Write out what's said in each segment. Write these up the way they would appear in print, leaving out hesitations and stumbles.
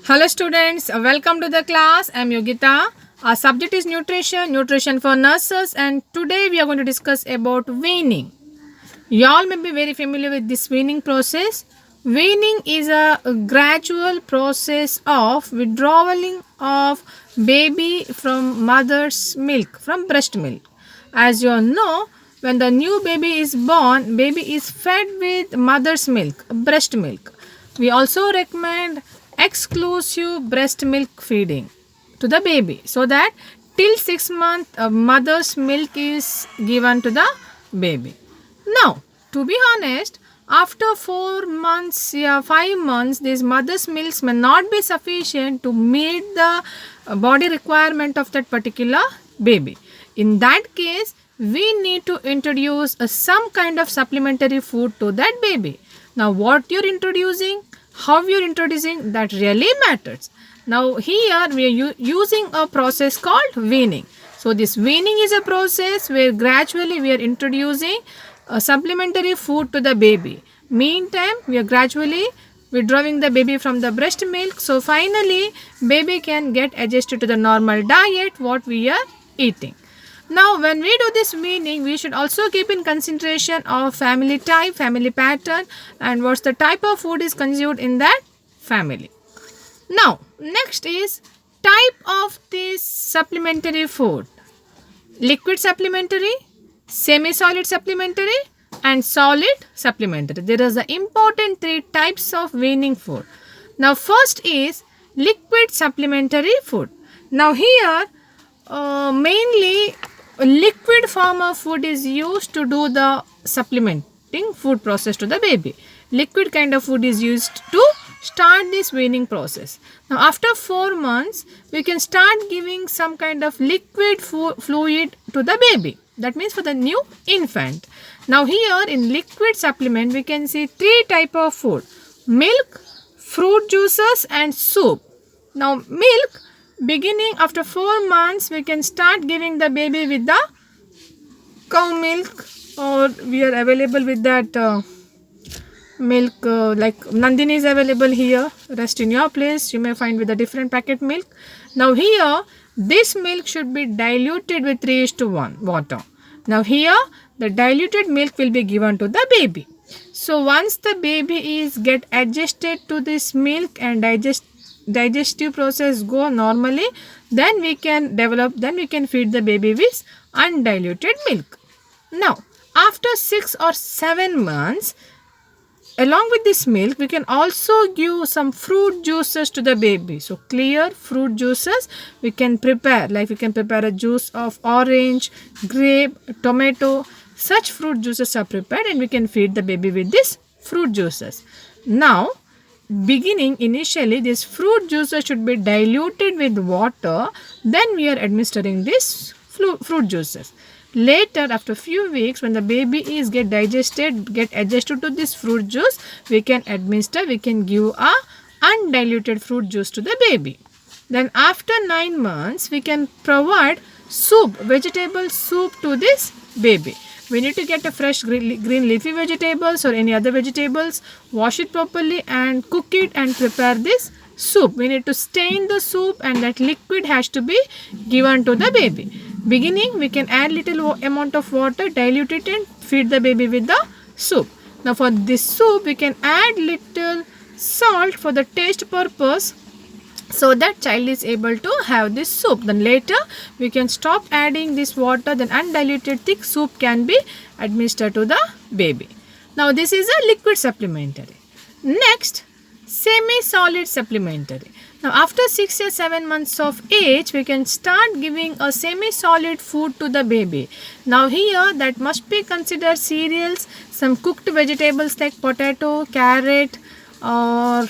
Hello students, welcome to the class. I am Yogita. Our subject is nutrition for nurses, and today we are going to discuss about weaning. You all may be very familiar with this weaning process. Weaning is a gradual process of withdrawing of baby from mother's milk, from breast milk. As you all know, when the new baby is born, baby is fed with mother's milk, breast milk. We also recommend exclusive breast milk feeding to the baby so that till 6 months mother's milk is given to the baby. Now, to be honest, after 4 months, 5 months, these mother's milks may not be sufficient to meet the body requirement of that particular baby. In that case, we need to introduce some kind of supplementary food to that baby. Now, what you're introducing, how you're introducing, that really matters. Now, here we are using a process called weaning. So, this weaning is a process where gradually we are introducing a supplementary food to the baby. Meantime, we are gradually withdrawing the baby from the breast milk. So, finally, baby can get adjusted to the normal diet what we are eating. Now, when we do this weaning, we should also keep in consideration of family type, family pattern, and what's the type of food is consumed in that family. Now, next is type of this supplementary food. Liquid supplementary, semi-solid supplementary, and solid supplementary. There is the important three types of weaning food. Now, first is liquid supplementary food. Now, here mainly liquid form of food is used to do the supplementing food process to the baby. Liquid kind of food is used to start this weaning process. Now, after 4 months, we can start giving some kind of liquid fluid to the baby. That means for the new infant. Now, here in liquid supplement, we can see three type of food: milk, fruit juices, and soup. Now, milk, beginning after 4 months, we can start giving the baby with the cow milk, or we are available with that milk like Nandini is available here. Rest in your place, you may find with a different packet milk. Now, here this milk should be diluted with 3:1 water. Now, here the diluted milk will be given to the baby. So, once the baby is get adjusted to this milk and digestive process go normally, then we can feed the baby with undiluted milk. Now, after 6 or 7 months, along with this milk, we can also give some fruit juices to the baby. So, clear fruit juices we can prepare, like we can prepare a juice of orange, grape, tomato. Such fruit juices are prepared and we can feed the baby with these fruit juices. Now, initially, these fruit juices should be diluted with water. Then we are administering this fruit juices. Later, after few weeks, when the baby is get adjusted to this fruit juice, we can give a undiluted fruit juice to the baby. Then after 9 months, we can provide soup, vegetable soup to this baby. We need to get a fresh green leafy vegetables or any other vegetables, wash it properly and cook it and prepare this soup. We need to stain the soup and that liquid has to be given to the baby. Beginning, we can add little amount of water, dilute it and feed the baby with the soup. Now, for this soup, we can add little salt for the taste purpose, so that child is able to have this soup. Then later we can stop adding this water, then undiluted thick soup can be administered to the baby. Now, this is a liquid supplementary. Next, semi-solid supplementary. Now, after 6 or 7 months of age, we can start giving a semi-solid food to the baby. Now, here that must be considered cereals, some cooked vegetables like potato, carrot, or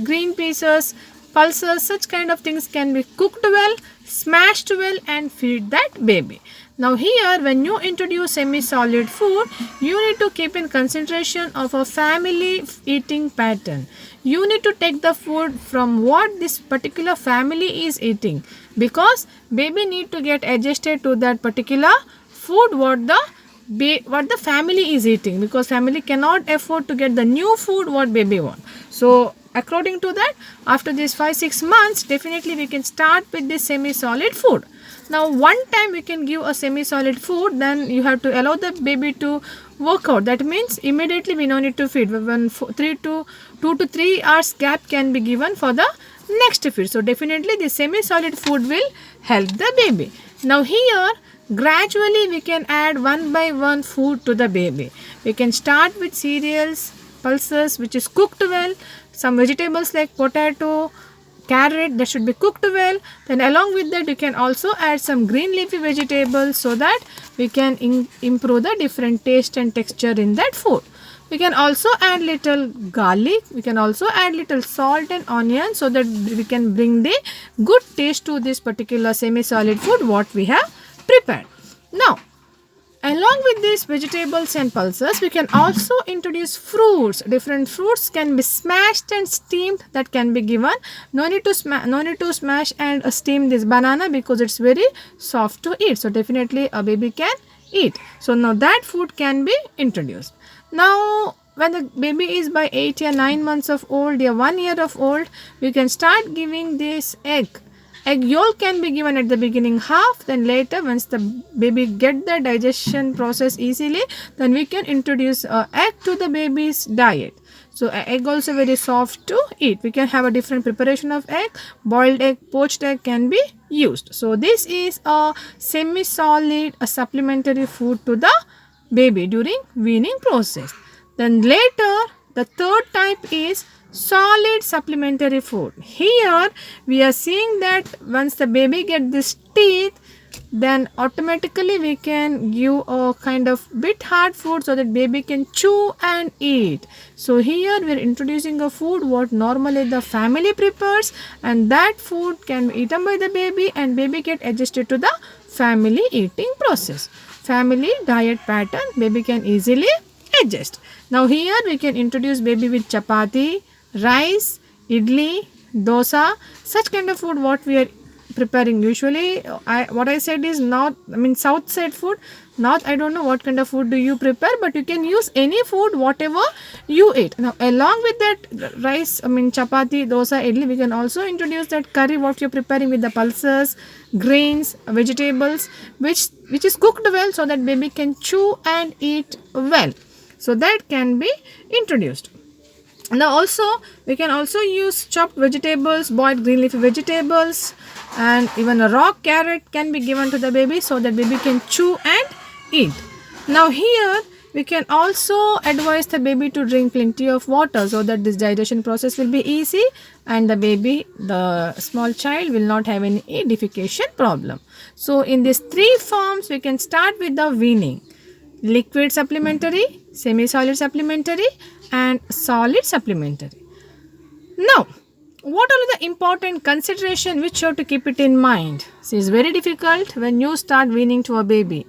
green pieces, pulses. Such kind of things can be cooked well, smashed well and feed that baby. Now, here when you introduce semi-solid food, you need to keep in consideration of a family eating pattern. You need to take the food from what this particular family is eating, because baby need to get adjusted to that particular food what the family is eating, because family cannot afford to get the new food what baby want. So, according to that, after these 5-6 months, definitely we can start with this semi-solid food. Now one time we can give a semi-solid food, then you have to allow the baby to work out. That means immediately we no need to feed. When 2 to 3 hours gap can be given for the next feed. So definitely the semi-solid food will help the baby. Now here gradually we can add one by one food to the baby. We can start with cereals, pulses which is cooked well, some vegetables like potato, carrot that should be cooked well. Then along with that you can also add some green leafy vegetables so that we can improve the different taste and texture in that food. We can also add little garlic, we can also add little salt and onion so that we can bring the good taste to this particular semi-solid food what we have prepared. Now along with these vegetables and pulses, we can also introduce fruits. Different fruits can be smashed and steamed, that can be given. No need to smash and steam this banana because it's very soft to eat. So definitely a baby can eat. So now that food can be introduced. Now when the baby is by 8 or 9 months of old or 1 year of old, we can start giving this egg. Egg yolk can be given at the beginning half, then later once the baby get the digestion process easily, then we can introduce egg to the baby's diet. So egg also very soft to eat. We can have a different preparation of egg. Boiled egg, poached egg can be used. So this is a semi-solid, a supplementary food to the baby during weaning process. Then later the third type is solid supplementary food. Here we are seeing that once the baby get this teeth, then automatically we can give a kind of bit hard food so that baby can chew and eat. So here we are introducing a food what normally the family prepares, and that food can be eaten by the baby and baby get adjusted to the family eating process. Family diet pattern baby can easily adjust. Now here we can introduce baby with chapati, rice, idli, dosa, such kind of food what we are preparing. Usually what I said is north, south side food. North, I don't know what kind of food do you prepare, but you can use any food whatever you eat. Now along with that rice, chapati, dosa, idli, we can also introduce that curry what you're preparing with the pulses, grains, vegetables which is cooked well so that baby can chew and eat well. So that can be introduced. Now also we can also use chopped vegetables, boiled green leafy vegetables, and even a raw carrot can be given to the baby so that baby can chew and eat. Now here we can also advise the baby to drink plenty of water so that this digestion process will be easy and the baby, the small child, will not have any defecation problem. So in these three forms we can start with the weaning: liquid supplementary, semi-solid supplementary, and solid supplementary. Now, what are the important consideration which you have to keep it in mind? See, it's very difficult when you start weaning to a baby.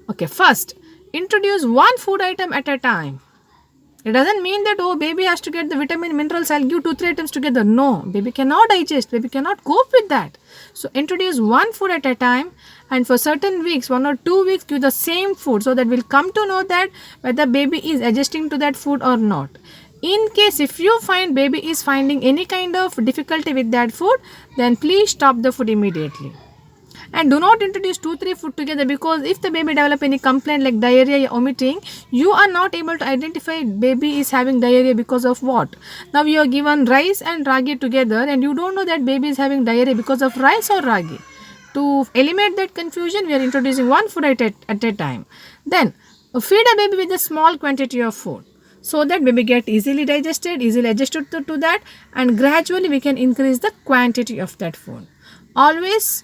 Okay, first, introduce one food item at a time. It doesn't mean that, oh, baby has to get the vitamin, minerals, I'll give 2-3 items together. No, baby cannot digest, baby cannot cope with that. So, introduce one food at a time, and for certain weeks, 1 or 2 weeks, give the same food so that we'll come to know that whether baby is adjusting to that food or not. In case if you find baby is finding any kind of difficulty with that food, then please stop the food immediately. And do not introduce 2-3 food together, because if the baby develop any complaint like diarrhea or vomiting, you are not able to identify baby is having diarrhea because of what. Now you are given rice and ragi together and you don't know that baby is having diarrhea because of rice or ragi. To eliminate that confusion, we are introducing one food at a time. Then feed a baby with a small quantity of food so that baby get easily digested, easily adjusted to that, and gradually we can increase the quantity of that food. Always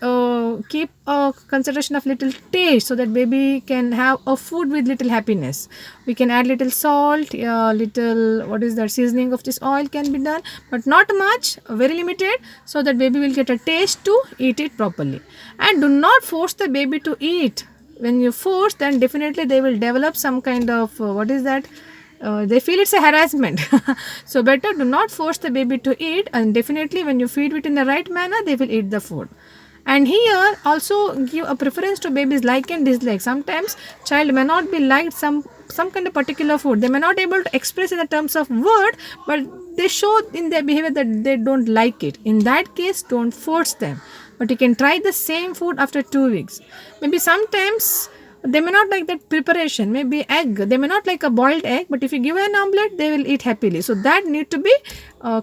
keep a consideration of little taste so that baby can have a food with little happiness. We can add little salt, little seasoning of this oil can be done, but not much, very limited, so that baby will get a taste to eat it properly. And do not force the baby to eat. When you force, then definitely they will develop some kind of they feel it's a harassment. So better do not force the baby to eat, and definitely when you feed it in the right manner, they will eat the food. And here also give a preference to baby's like and dislike. Sometimes child may not be liked some some kind of particular food. They may not able to express in the terms of word, but they show in their behavior that they don't like it. In that case, don't force them. But you can try the same food after 2 weeks. Maybe sometimes they may not like that preparation. Maybe egg, they may not like a boiled egg, but if you give an omelette, they will eat happily. So that need to be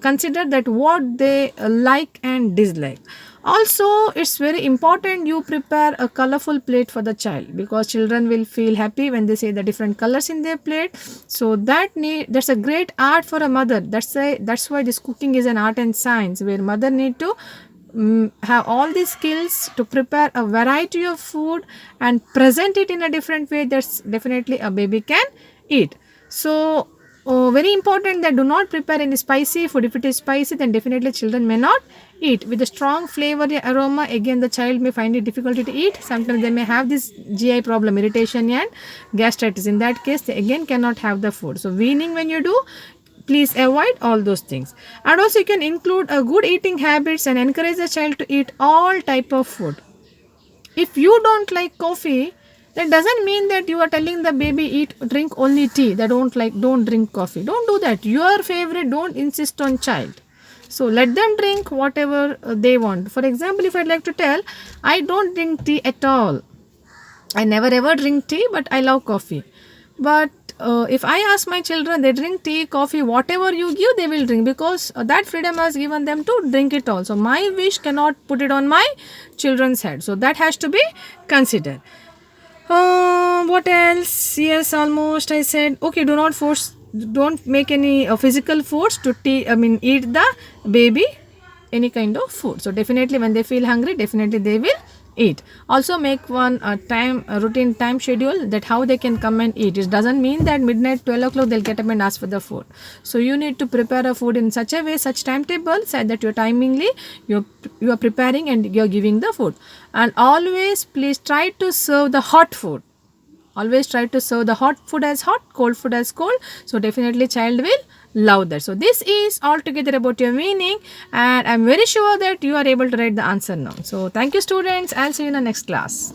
considered, that what they like and dislike. Also, it's very important you prepare a colorful plate for the child, because children will feel happy when they see the different colors in their plate. So that's a great art for a mother. That's why this cooking is an art and science, where mother need to have all these skills to prepare a variety of food and present it in a different way that's definitely a baby can eat. So very important that do not prepare any spicy food. If it is spicy, then definitely children may not eat. With a strong flavor aroma, again the child may find it difficult to eat. Sometimes they may have this GI problem, irritation and gastritis. In that case, they again cannot have the food. So weaning, when you do, please avoid all those things. And also you can include a good eating habits and encourage the child to eat all type of food. If you don't like coffee, that doesn't mean that you are telling the baby drink only tea. They don't drink coffee. Don't do that. Your favorite, don't insist on child. So let them drink whatever they want. For example, if I'd like to tell, I don't drink tea at all. I never ever drink tea, but I love coffee. But if I ask my children, they drink tea, coffee, whatever you give, they will drink, because that freedom has given them to drink it all. So my wish cannot put it on my children's head. So that has to be considered. What else? Yes, almost I said. Okay, do not force. Don't make any physical force to eat the baby any kind of food. So definitely when they feel hungry, definitely they will eat. Also make one routine time schedule, that how they can come and eat. It doesn't mean that midnight 12 o'clock they'll get up and ask for the food. So you need to prepare a food in such a way, such timetable, so that you're timingly you are preparing and you're giving the food. And always please try to serve the hot food. Always try to serve the hot food as hot, cold food as cold. So definitely child will love that. So this is altogether about your meaning, and I'm very sure that you are able to write the answer now. So thank you students. I'll see you in the next class.